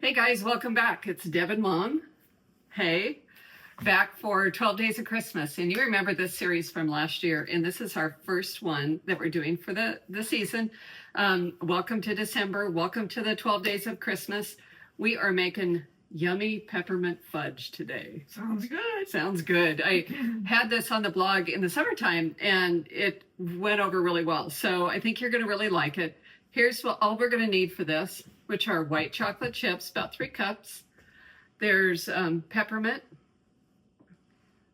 Hey guys, welcome back. It's Deb and Mom. Hey, back for 12 Days of Christmas. And you remember this series from last year, and this is our first one that we're doing for the season. Welcome to December. Welcome to the 12 Days of Christmas. We are making yummy peppermint fudge today. Sounds good. Sounds good. I had this on the blog in the summertime, and it went over really well. So I think you're going to really like it. Here's what all we're going to need for this, which are white chocolate chips, about 3 cups. There's peppermint,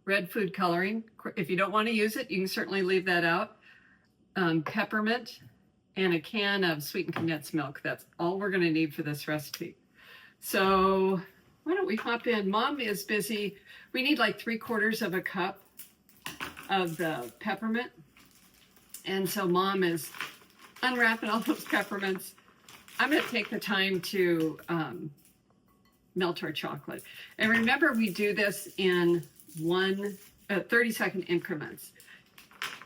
red food coloring. If you don't want to use it, you can certainly leave that out. Peppermint and a can of sweetened condensed milk. That's all we're going to need for this recipe. So why don't we hop in? Mom is busy. We need like 3/4 of a cup of the peppermint. And so Mom is unwrapping all those peppermints. I'm going to take the time to melt our chocolate. And remember, we do this in 30-second increments.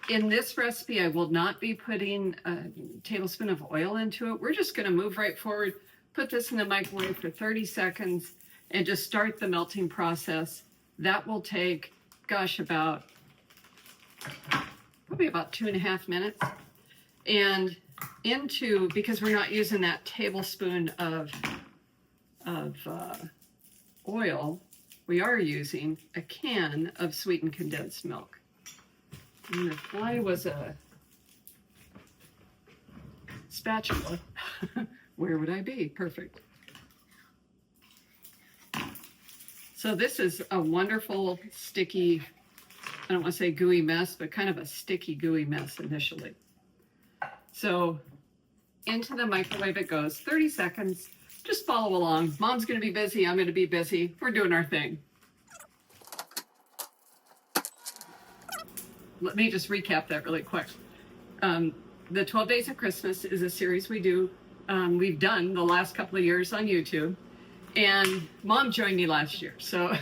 In this recipe, I will not be putting a tablespoon of oil into it. We're just going to move right forward, put this in the microwave for 30 seconds, and just start the melting process. That will take, gosh, probably about 2.5 minutes. And because we're not using that tablespoon of oil, we are using a can of sweetened condensed milk. And if I was a spatula, where would I be? Perfect. So this is a wonderful sticky, I don't want to say gooey mess, but kind of a sticky gooey mess initially. So into the microwave it goes, 30 seconds. Just follow along. Mom's going to be busy. I'm going to be busy. We're doing our thing. Let me just recap that really quick. The 12 Days of Christmas is a series we've done the last couple of years on YouTube. And Mom joined me last year. So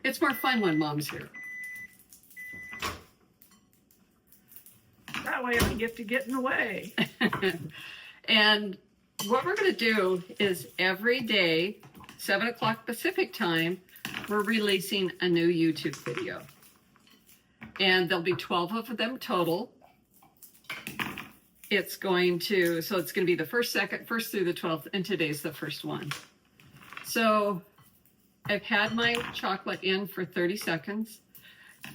it's more fun when Mom's here. That way I get to get in the way. And what we're going to do is every day, 7 o'clock Pacific time, we're releasing a new YouTube video. And there'll be 12 of them total. It's going to be the first through the 12th, and today's the first one. So I've had my chocolate in for 30 seconds.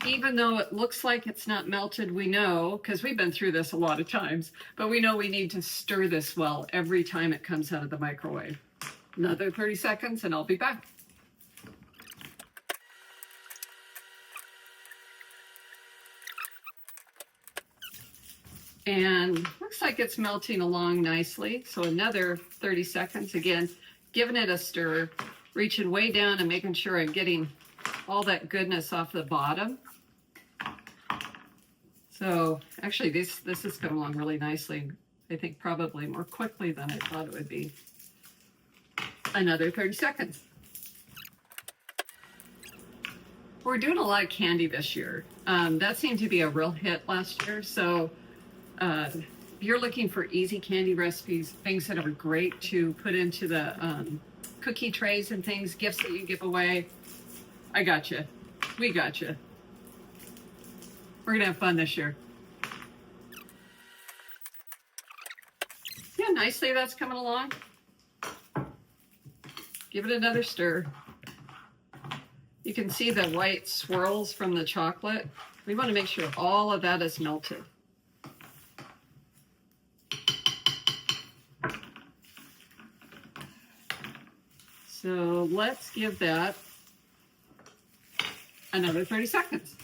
Even though it looks like it's not melted, we know, because we've been through this a lot of times, but we know we need to stir this well every time it comes out of the microwave. Another 30 seconds and I'll be back. And looks like it's melting along nicely. So another 30 seconds, again, giving it a stir, reaching way down and making sure I'm getting all that goodness off the bottom. So actually this has come along really nicely. I think probably more quickly than I thought it would be. Another 30 seconds. We're doing a lot of candy this year. That seemed to be a real hit last year. So if you're looking for easy candy recipes, things that are great to put into the cookie trays and things, gifts that you give away, I got you. We got you. We're going to have fun this year. Yeah, nicely that's coming along. Give it another stir. You can see the white swirls from the chocolate. We want to make sure all of that is melted. So let's give that another 30 seconds.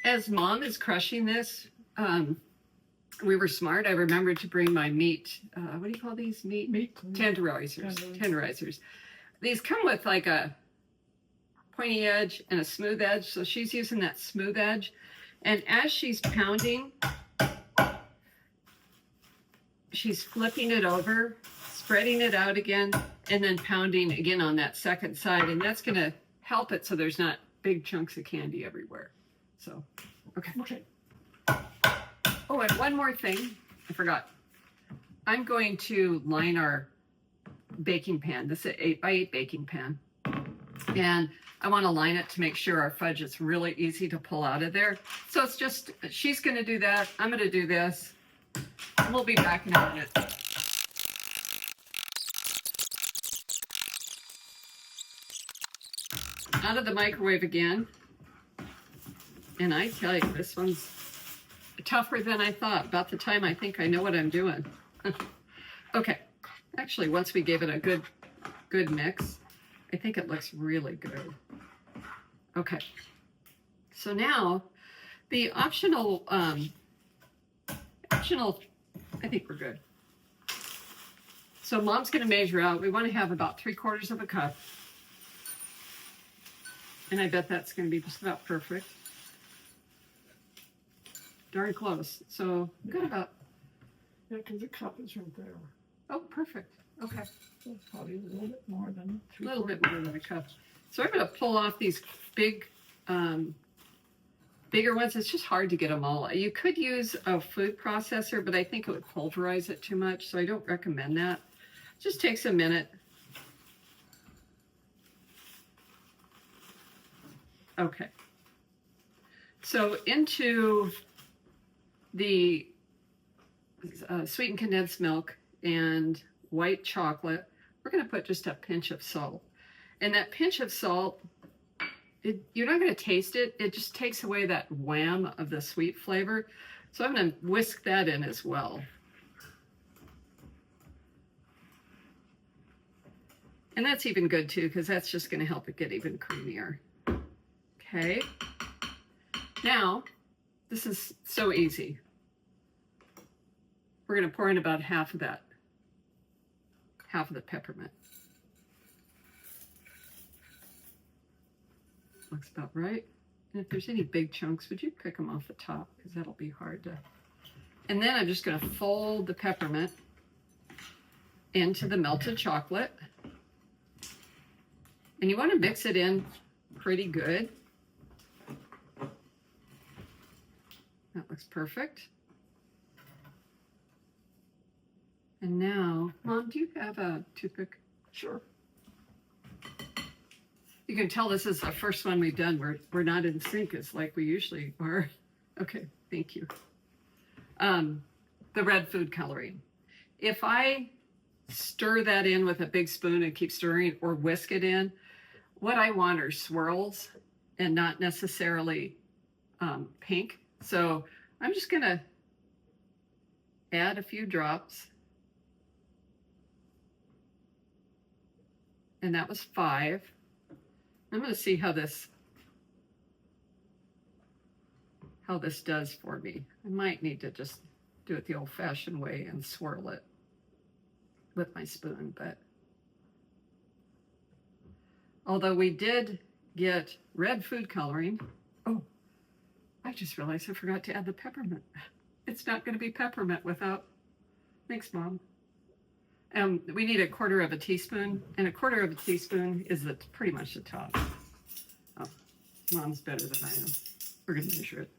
As Mom is crushing this, we were smart. I remembered to bring my meat, what do you call these? Meat tenderizers. These come with like a pointy edge and a smooth edge. So she's using that smooth edge. And as she's pounding, she's flipping it over, spreading it out again, and then pounding again on that second side. And that's going to help it so there's not big chunks of candy everywhere. So, okay. Oh, and one more thing, I forgot. I'm going to line our baking pan. This is an 8x8 baking pan. And I want to line it to make sure our fudge is really easy to pull out of there. So it's just, she's going to do that. I'm going to do this. We'll be back in a minute. Out of the microwave again. And I tell you, this one's tougher than I thought. About the time I think I know what I'm doing. Okay. Actually, once we gave it a good mix, I think it looks really good. Okay. So now the optional, I think we're good. So Mom's going to measure out. We want to have about 3/4 of a cup. And I bet that's going to be just about perfect. Darn close. So good about. Yeah, because the cup is right there. Oh, perfect. Okay. So it's probably a little bit more than A little bit more than a cup. So I'm going to pull off these big, bigger ones. It's just hard to get them all. You could use a food processor, but I think it would pulverize it too much, so I don't recommend that. It just takes a minute. Okay. So into the sweetened condensed milk and white chocolate, we're going to put just a pinch of salt. And that pinch of salt, you're not going to taste it. It just takes away that wham of the sweet flavor. So I'm going to whisk that in as well. And that's even good too, because that's just going to help it get even creamier. Okay. Now, this is so easy. We're going to pour in about half of the peppermint. Looks about right. And if there's any big chunks, would you pick them off the top? Because that'll be hard to. And then I'm just going to fold the peppermint into the melted chocolate. And you want to mix it in pretty good. That looks perfect. And now, Mom, do you have a toothpick? Sure. You can tell this is the first one we've done. We're not in sync as like we usually are. Okay, thank you. The red food coloring. If I stir that in with a big spoon and keep stirring or whisk it in, what I want are swirls and not necessarily pink. So I'm just going to add a few drops. And that was 5. I'm going to see how this does for me. I might need to just do it the old-fashioned way and swirl it with my spoon, but although we did get red food coloring. Oh, I just realized I forgot to add the peppermint. It's not going to be peppermint without. Thanks, Mom. We need 1/4 teaspoon, and 1/4 teaspoon is pretty much the top. Oh, Mom's better than I am. We're going to measure it.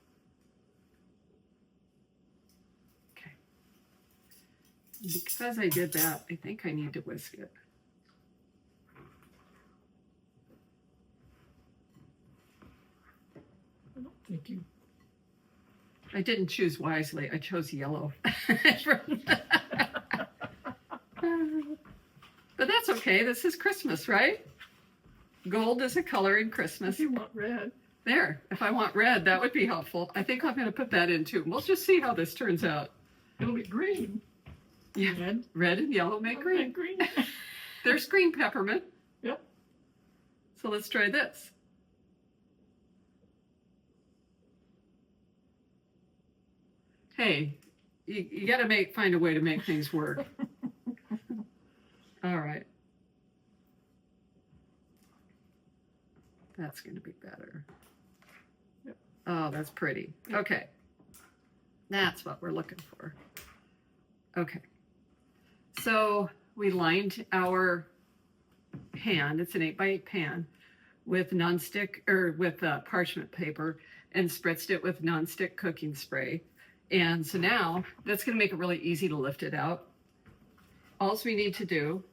Okay. Because I did that, I think I need to whisk it. I don't think you. I didn't choose wisely. I chose yellow. But that's okay. This is Christmas, right? Gold is a color in Christmas. If you want red. There. If I want red, that would be helpful. I think I'm going to put that in too. We'll just see how this turns out. It'll be green. Yeah. Red and yellow make green. Green. There's green peppermint. Yep. So let's try this. Hey, you got to find a way to make things work. All right. That's going to be better. Yep. Oh, that's pretty. Yep. Okay. That's what we're looking for. Okay. So we lined our pan. It's an 8x8 pan with nonstick or with parchment paper and spritzed it with nonstick cooking spray. And so now that's going to make it really easy to lift it out. All we need to do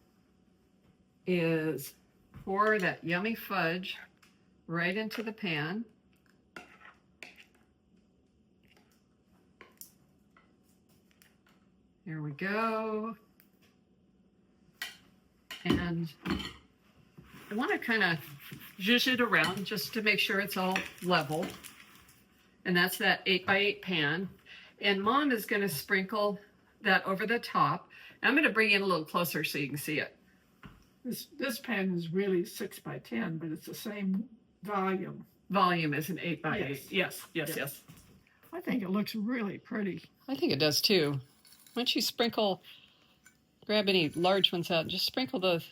is pour that yummy fudge right into the pan. There we go. And I want to kind of zhuzh it around just to make sure it's all level. And that's that 8x8 pan. And Mom is going to sprinkle that over the top. I'm going to bring it a little closer so you can see it. This pan is really 6x10, but it's the same volume. Volume is an 8x8. Yes. I think it looks really pretty. I think it does too. Why don't you sprinkle, grab any large ones out, and just sprinkle the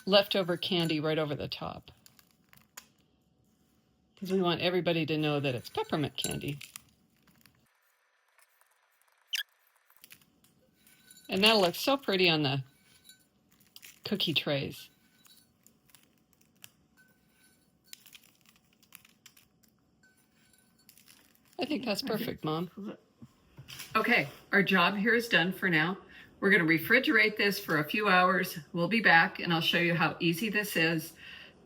leftover candy right over the top. Because we want everybody to know that it's peppermint candy. And that'll look so pretty on the cookie trays. I think that's perfect, Mom. Okay, our job here is done for now. We're going to refrigerate this for a few hours. We'll be back and I'll show you how easy this is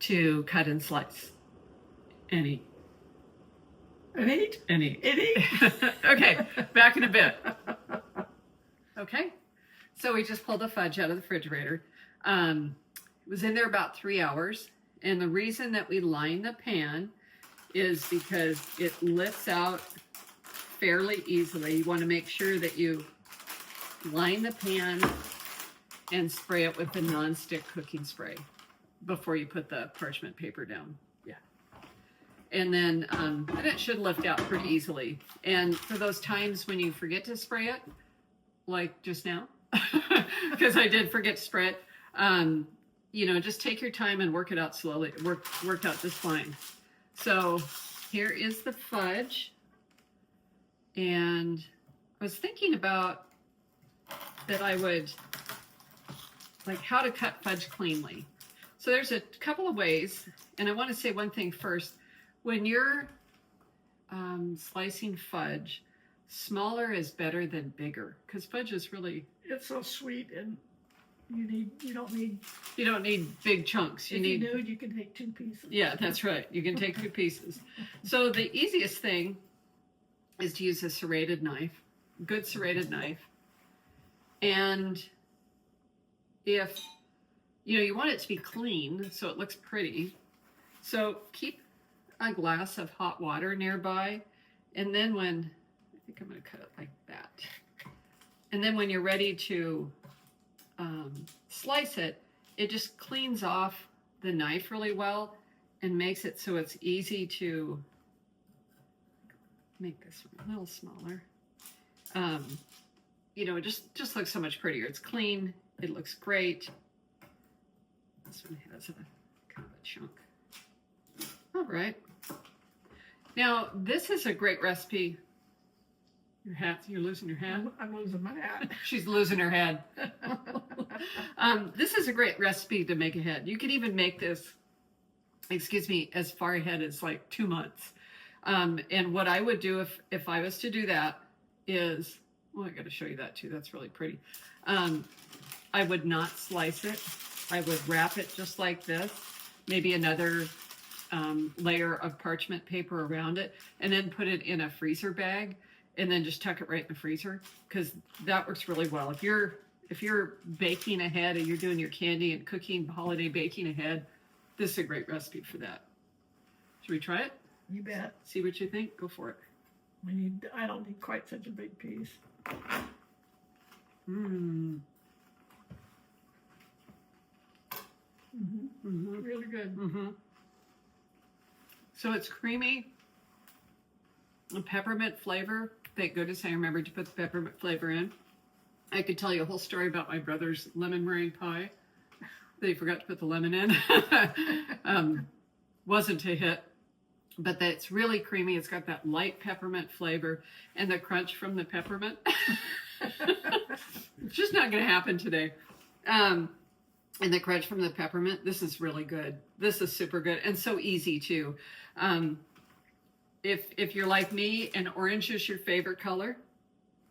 to cut and slice and eat. And eat? And eat. And eat. Okay, back in a bit. Okay, so we just pulled the fudge out of the refrigerator. It was in there about 3 hours. And the reason that we line the pan is because it lifts out fairly easily. You want to make sure that you line the pan and spray it with the non-stick cooking spray before you put the parchment paper down. Yeah. And then it should lift out pretty easily. And for those times when you forget to spray it, like just now, because I did forget to spray it, you know, just take your time and work it out slowly. It worked out just fine. So here is the fudge. And I was thinking about that I would, like how to cut fudge cleanly. So there's a couple of ways, and I want to say one thing first. When you're slicing fudge, smaller is better than bigger, because fudge is really... It's so sweet, and you don't need... You don't need big chunks. You can take 2 pieces. Yeah, that's right. You can take 2 pieces. So the easiest thing is to use a serrated knife, good serrated knife. And if, you want it to be clean so it looks pretty. So keep a glass of hot water nearby. And then when, I think I'm going to cut it like that. And then when you're ready to slice it, it just cleans off the knife really well and makes it so it's easy to make this one a little smaller. It just looks so much prettier. It's clean. It looks great. This one has a kind of a chunk. All right. Now, this is a great recipe. Your hat, you're losing your hat? I'm losing my hat. She's losing her head. This is a great recipe to make ahead. You could even make this, as far ahead as like 2 months. And what I would do if I was to do that is, I got to show you that too. That's really pretty. I would not slice it. I would wrap it just like this, maybe another layer of parchment paper around it, and then put it in a freezer bag, and then just tuck it right in the freezer, because that works really well. If you're baking ahead and you're doing your candy and cooking, holiday baking ahead, this is a great recipe for that. Should we try it? You bet. See what you think. Go for it. I don't need quite such a big piece. Mmm. Mm-hmm. Mm-hmm. Really good. Mm-hmm. So it's creamy, a peppermint flavor. Thank goodness I remembered to put the peppermint flavor in. I could tell you a whole story about my brother's lemon meringue pie. They forgot to put the lemon in. Wasn't a hit, but that's really creamy. It's got that light peppermint flavor and the crunch from the peppermint. It's just not going to happen today. And the crunch from the peppermint, this is really good. This is super good and so easy too. if you're like me and orange is your favorite color,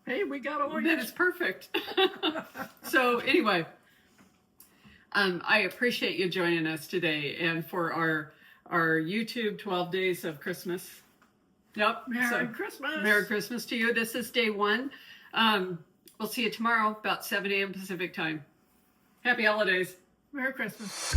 Hey, we got orange. then it's perfect. So anyway, I appreciate you joining us today and for our YouTube 12 Days of Christmas. Yep. Merry Christmas. Merry Christmas to you. This is day one. We'll see you tomorrow about 7 a.m. Pacific time. Happy holidays. Merry Christmas.